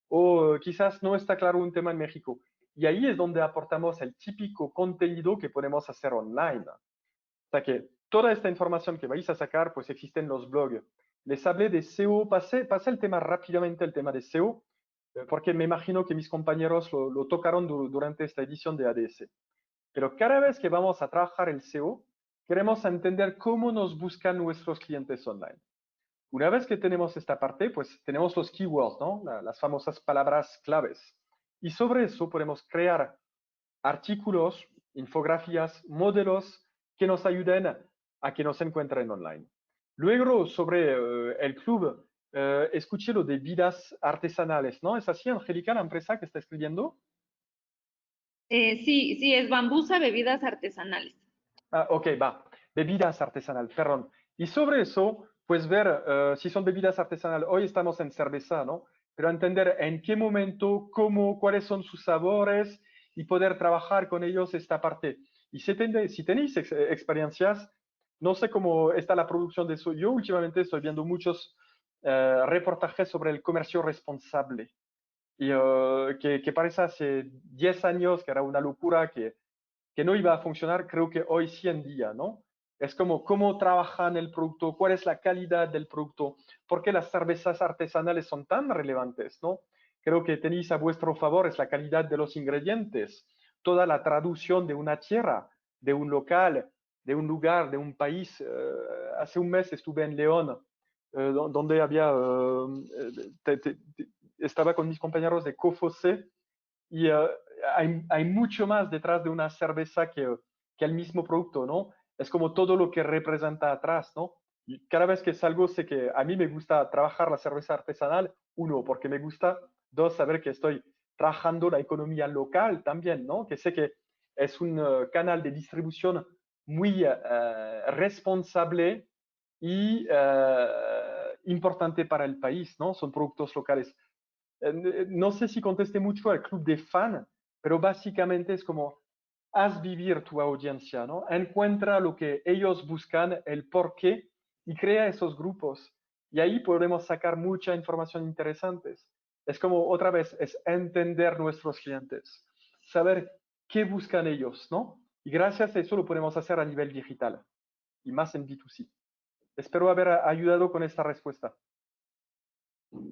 O quizás no está claro un tema en México. Y ahí es donde aportamos el típico contenido que podemos hacer online. O sea que toda esta información que vais a sacar, pues existe en los blogs. Les hablé de SEO, pasé el tema rápidamente, el tema de SEO, porque me imagino que mis compañeros lo tocaron durante esta edición de ADS. Pero cada vez que vamos a trabajar el SEO, queremos entender cómo nos buscan nuestros clientes online. Una vez que tenemos esta parte, pues tenemos los keywords, ¿no? Las famosas palabras claves. Y sobre eso podemos crear artículos, infografías, modelos que nos ayuden a que nos encuentren online. Luego, sobre el club, escuché lo de vidas artesanales, ¿no? ¿Es así, Angélica, la empresa que está escribiendo? Sí, sí, es Bambusa Bebidas Artesanales. Ah, ok, va. Bebidas artesanal, perdón. Y sobre eso, pues ver si son bebidas artesanales. Hoy estamos en cerveza, ¿no? Pero entender en qué momento, cómo, cuáles son sus sabores y poder trabajar con ellos esta parte. Y si tenéis experiencias, no sé cómo está la producción de eso. Yo últimamente estoy viendo muchos reportajes sobre el comercio responsable. Y que parece hace 10 años que era una locura, que no iba a funcionar, creo que hoy sí en día, ¿no? Es como cómo trabajan el producto, cuál es la calidad del producto, por qué las cervezas artesanales son tan relevantes, ¿no? Creo que tenéis a vuestro favor es la calidad de los ingredientes, toda la traducción de una tierra, de un local, de un lugar, de un país. Hace un mes estuve en León, donde había, estaba con mis compañeros de Cofose y hay mucho más detrás de una cerveza que el mismo producto, ¿no? Es como todo lo que representa atrás, ¿no? Y cada vez que salgo sé que a mí me gusta trabajar la cerveza artesanal, uno, porque me gusta, dos, saber que estoy trabajando la economía local también, ¿no? Que sé que es un canal de distribución muy responsable y importante para el país, ¿no? Son productos locales. No sé si contesté mucho al club de fan, pero básicamente es como haz vivir tu audiencia, ¿no? Encuentra lo que ellos buscan, el por qué y crea esos grupos. Y ahí podemos sacar mucha información interesante. Es como, otra vez, es entender nuestros clientes, saber qué buscan ellos, ¿no? Y gracias a eso lo podemos hacer a nivel digital y más en B2C. Espero haber ayudado con esta respuesta.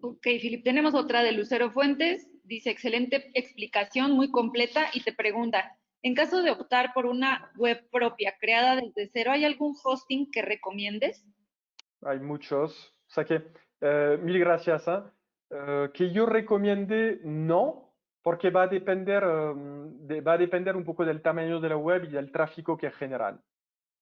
Ok, Filip, tenemos otra de Lucero Fuentes. Dice, excelente explicación, muy completa, y te pregunta, en caso de optar por una web propia creada desde cero, ¿hay algún hosting que recomiendes? Hay muchos. O sea que, mil gracias. Que yo recomiende, no, porque va a depender un poco del tamaño de la web y del tráfico que generan.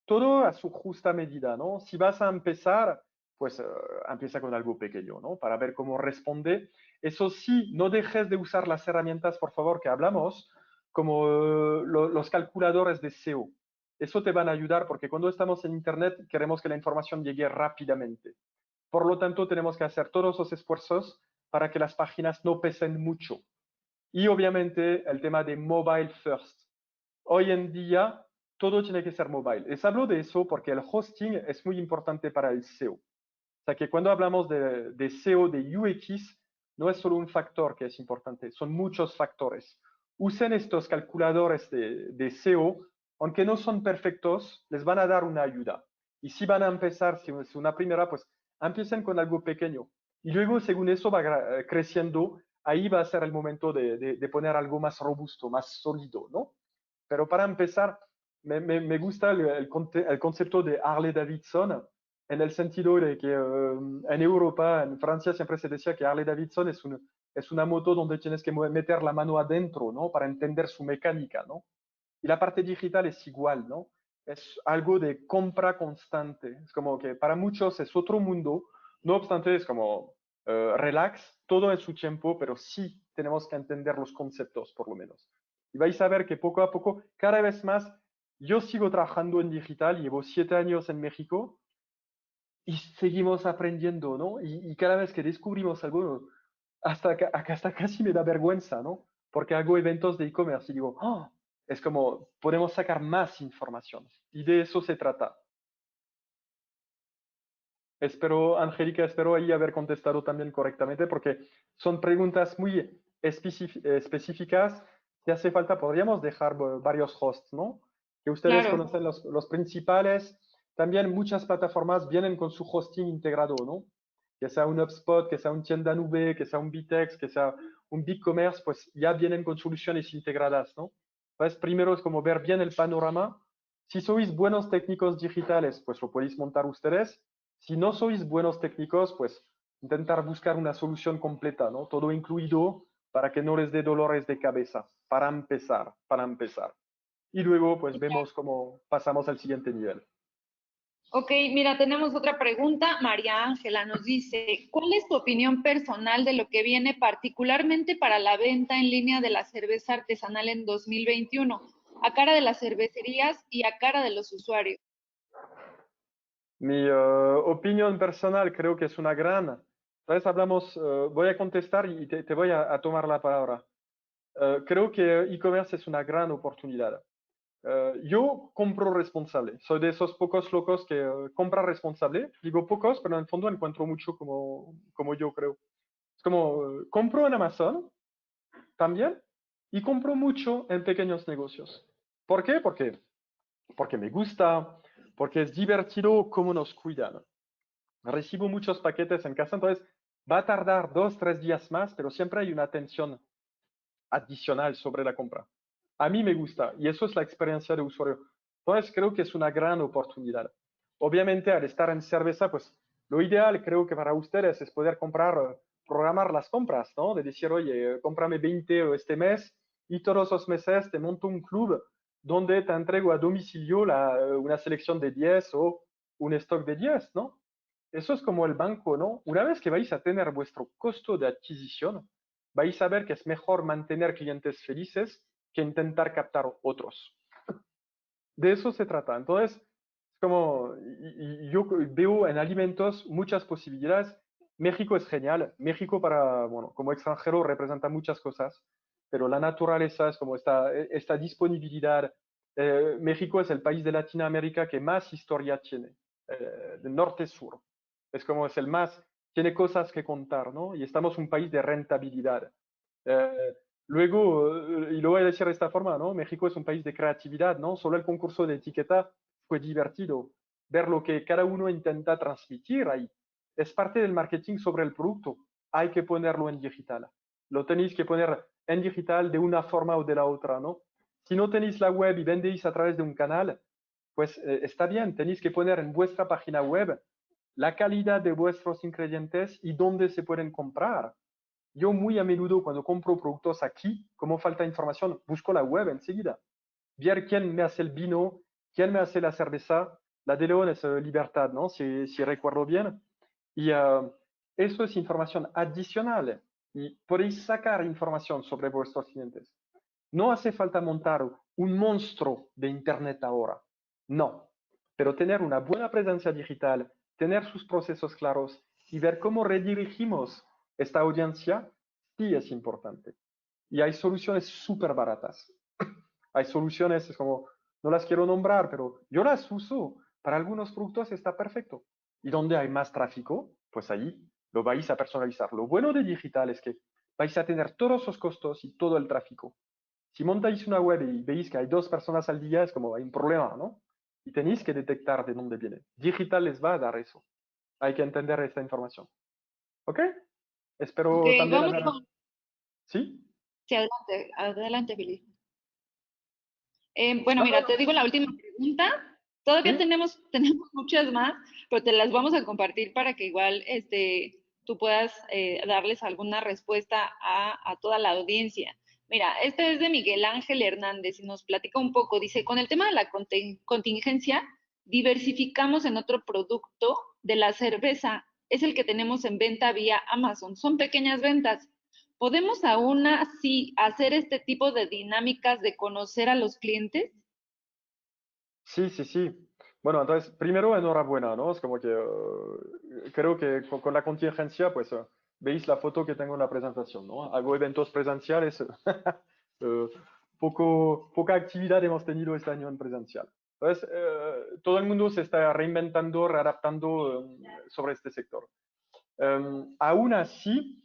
Todo a su justa medida, ¿no? Si vas a empezar, pues empieza con algo pequeño, ¿no? Para ver cómo responde. Eso sí, no dejes de usar las herramientas, por favor, que hablamos, como los calculadores de SEO. Eso te van a ayudar porque cuando estamos en Internet queremos que la información llegue rápidamente. Por lo tanto, tenemos que hacer todos los esfuerzos para que las páginas no pesen mucho. Y obviamente el tema de mobile first. Hoy en día todo tiene que ser mobile. Les hablo de eso porque el hosting es muy importante para el SEO. O sea que cuando hablamos de SEO, de UX, no es solo un factor que es importante, son muchos factores. Usen estos calculadores de SEO, aunque no son perfectos, les van a dar una ayuda. Y si van a empezar, si es una primera, pues empiecen con algo pequeño. Y luego, según eso va creciendo, ahí va a ser el momento de poner algo más robusto, más sólido, ¿no? Pero para empezar, me gusta el concepto de Harley Davidson, en el sentido de que en Europa, en Francia, siempre se decía que Harley Davidson es una moto donde tienes que meter la mano adentro, ¿no? Para entender su mecánica, ¿no? Y la parte digital es igual, ¿no? Es algo de compra constante. Es como que para muchos es otro mundo, no obstante es como relax, todo en su tiempo, pero sí tenemos que entender los conceptos, por lo menos. Y vais a ver que poco a poco, cada vez más, yo sigo trabajando en digital, llevo 7 años en México y seguimos aprendiendo, ¿no? Y cada vez que descubrimos algo, hasta casi me da vergüenza, ¿no? Porque hago eventos de e-commerce y digo, oh, es como podemos sacar más información. Y de eso se trata. Espero, Angélica, espero ahí haber contestado también correctamente porque son preguntas muy específicas. Si hace falta, podríamos dejar varios hosts, ¿no? Que ustedes Claro. conocen los principales. También muchas plataformas vienen con su hosting integrado, ¿no? Que sea un HubSpot, que sea un tienda nube, que sea un Bitex, que sea un BigCommerce, pues ya vienen con soluciones integradas, ¿no? Entonces, primero es como ver bien el panorama. Si sois buenos técnicos digitales, pues lo podéis montar ustedes. Si no sois buenos técnicos, pues intentar buscar una solución completa, ¿no? Todo incluido para que no les dé dolores de cabeza, para empezar, para empezar. Y luego, pues vemos cómo pasamos al siguiente nivel. Ok, mira, tenemos otra pregunta. María Ángela nos dice, ¿cuál es tu opinión personal de lo que viene particularmente para la venta en línea de la cerveza artesanal en 2021, a cara de las cervecerías y a cara de los usuarios? Mi opinión personal creo que es una gran. Entonces hablamos, voy a contestar y te voy a tomar la palabra. Creo que e-commerce es una gran oportunidad. Yo compro responsable. Soy de esos pocos locos que compra responsable. Digo pocos, pero en el fondo encuentro mucho como yo creo. Es como compro en Amazon también y compro mucho en pequeños negocios. ¿Por qué? Porque me gusta, porque es divertido cómo nos cuidan. Recibo muchos paquetes en casa, entonces va a tardar 2, 3 días más, pero siempre hay una atención adicional sobre la compra. A mí me gusta y eso es la experiencia de usuario. Entonces creo que es una gran oportunidad. Obviamente al estar en cerveza, pues lo ideal creo que para ustedes es poder comprar, programar las compras, ¿no? De decir, oye, cómprame 20 este mes y todos los meses te monto un club donde te entrego a domicilio una selección de 10 o un stock de 10, ¿no? Eso es como el banco, ¿no? Una vez que vais a tener vuestro costo de adquisición, vais a ver que es mejor mantener clientes felices que intentar captar otros. De eso se trata. Entonces, es como, yo veo en alimentos muchas posibilidades. México es genial. México para, bueno, como extranjero representa muchas cosas, pero la naturaleza es como esta disponibilidad. México es el país de Latinoamérica que más historia tiene, de norte a sur. Es como es el más, tiene cosas que contar, ¿no? Y estamos un país de rentabilidad. Eh, Luego, y lo voy a decir de esta forma, ¿no? México es un país de creatividad, ¿no? Solo el concurso de etiqueta fue divertido. Ver lo que cada uno intenta transmitir ahí. Es parte del marketing sobre el producto. Hay que ponerlo en digital. Lo tenéis que poner en digital de una forma o de la otra, ¿no? Si no tenéis la web y vendéis a través de un canal, pues está bien, tenéis que poner en vuestra página web la calidad de vuestros ingredientes y dónde se pueden comprar. Yo muy a menudo cuando compro productos aquí, como falta información, busco la web enseguida. Ver quién me hace el vino, quién me hace la cerveza. La de León es Libertad, ¿no? Si recuerdo bien. Y eso es información adicional. Y podéis sacar información sobre vuestros clientes. No hace falta montar un monstruo de Internet ahora. No. Pero tener una buena presencia digital, tener sus procesos claros y ver cómo redirigimos esta audiencia, sí es importante. Y hay soluciones súper baratas. Hay soluciones, es como, no las quiero nombrar, pero yo las uso. Para algunos productos está perfecto. Y donde hay más tráfico, pues ahí lo vais a personalizar. Lo bueno de digital es que vais a tener todos los costos y todo el tráfico. Si montáis una web y veis que hay 2 personas al día, es como hay un problema, ¿no? Y tenéis que detectar de dónde viene. Digital les va a dar eso. Hay que entender esta información. ¿Ok? Ok, Espero también vamos haber... con... ¿Sí? Sí, adelante, adelante, Felipe. Bueno, No, no, mira, no. te digo la última pregunta. Todavía ¿Sí? tenemos muchas más, pero te las vamos a compartir para que igual tú puedas darles alguna respuesta a toda la audiencia. Mira, este es de Miguel Ángel Hernández y nos platica un poco. Dice, con el tema de la contingencia, diversificamos en otro producto de la cerveza. Es el que tenemos en venta vía Amazon. Son pequeñas ventas. ¿Podemos aún así hacer este tipo de dinámicas de conocer a los clientes? Sí, sí, sí. Bueno, entonces, primero, enhorabuena, ¿no? Es como que creo que con la contingencia, pues veis la foto que tengo en la presentación, ¿no? Hago eventos presenciales. eh, poca actividad hemos tenido este año en presencial. Entonces, todo el mundo se está reinventando, readaptando sobre este sector. Aún así,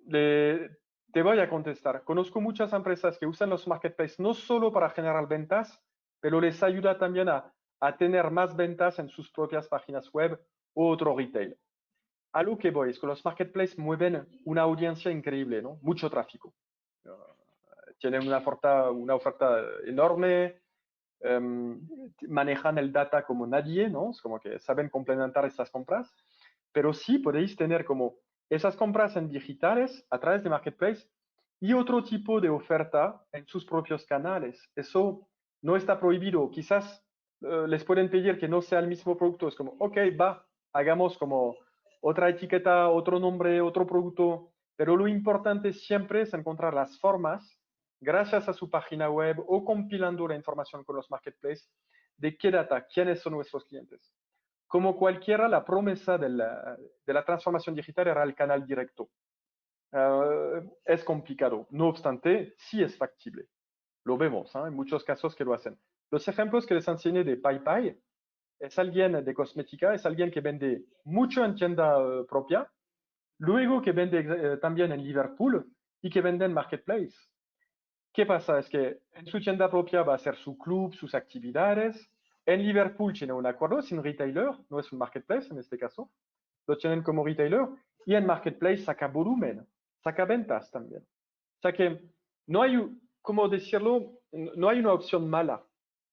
le- te voy a contestar. Conozco muchas empresas que usan los marketplaces no solo para generar ventas, pero les ayuda también a tener más ventas en sus propias páginas web o otro retail. A lo que voy es que los marketplaces mueven una audiencia increíble, ¿no? Mucho tráfico. Tienen una oferta enorme, manejan el data como nadie, ¿no? Es como que saben complementar estas compras, pero sí podéis tener como esas compras en digitales a través de Marketplace y otro tipo de oferta en sus propios canales. Eso no está prohibido. Quizás les pueden pedir que no sea el mismo producto. Es como, ok, va, hagamos como otra etiqueta, otro nombre, otro producto, pero lo importante siempre es encontrar las formas gracias a su página web o compilando la información con los marketplaces de qué data, quiénes son nuestros clientes. Como cualquiera, la promesa de la transformación digital era el canal directo. Es complicado, no obstante, sí es factible. Lo vemos, ¿eh? En muchos casos que lo hacen. Los ejemplos que les enseñé de PayPay es alguien de cosmética, es alguien que vende mucho en tienda propia, luego que vende también en Liverpool y que vende en Marketplace. ¿Qué pasa? Es que en su tienda propia va a ser su club, sus actividades. En Liverpool tiene un acuerdo, es un retailer, no es un marketplace en este caso. Lo tienen como retailer y en marketplace saca volumen, saca ventas también. O sea que no hay, ¿cómo decirlo? No hay una opción mala,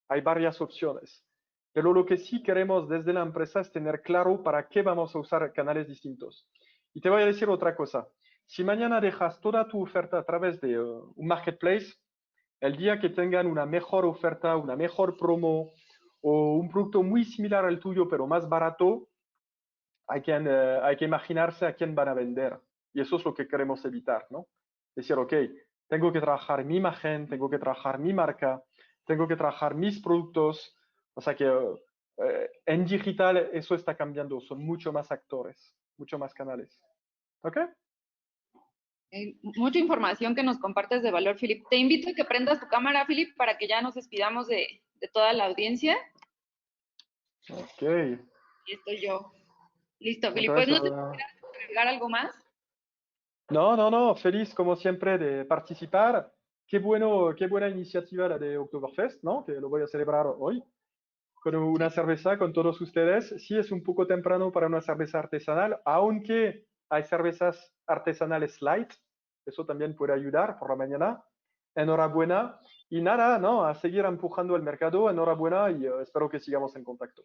hay varias opciones. Pero lo que sí queremos desde la empresa es tener claro para qué vamos a usar canales distintos. Y te voy a decir otra cosa. Si mañana dejas toda tu oferta a través de un marketplace, el día que tengan una mejor oferta, una mejor promo o un producto muy similar al tuyo pero más barato, hay que imaginarse a quién van a vender. Y eso es lo que queremos evitar, ¿no? Decir, ok, tengo que trabajar mi imagen, tengo que trabajar mi marca, tengo que trabajar mis productos. O sea que en digital eso está cambiando, son mucho más actores, mucho más canales. ¿Ok? Mucha información que nos compartes de valor, Filip. Te invito a que prendas tu cámara, Filip, para que ya nos despidamos de toda la audiencia. Ok. Y estoy yo. Listo, Filipe. Pues no Entonces, sé si quieras agregar algo más. no, no, no, feliz como siempre de participar. Qué bueno, qué buena iniciativa la de Oktoberfest, ¿no? Que lo voy a celebrar hoy con una cerveza con todos ustedes. Sí, es un poco temprano para una cerveza artesanal, aunque hay cervezas artesanales light, eso también puede ayudar por la mañana. Enhorabuena. Y nada, ¿no? A seguir empujando el mercado. Enhorabuena y espero que sigamos en contacto.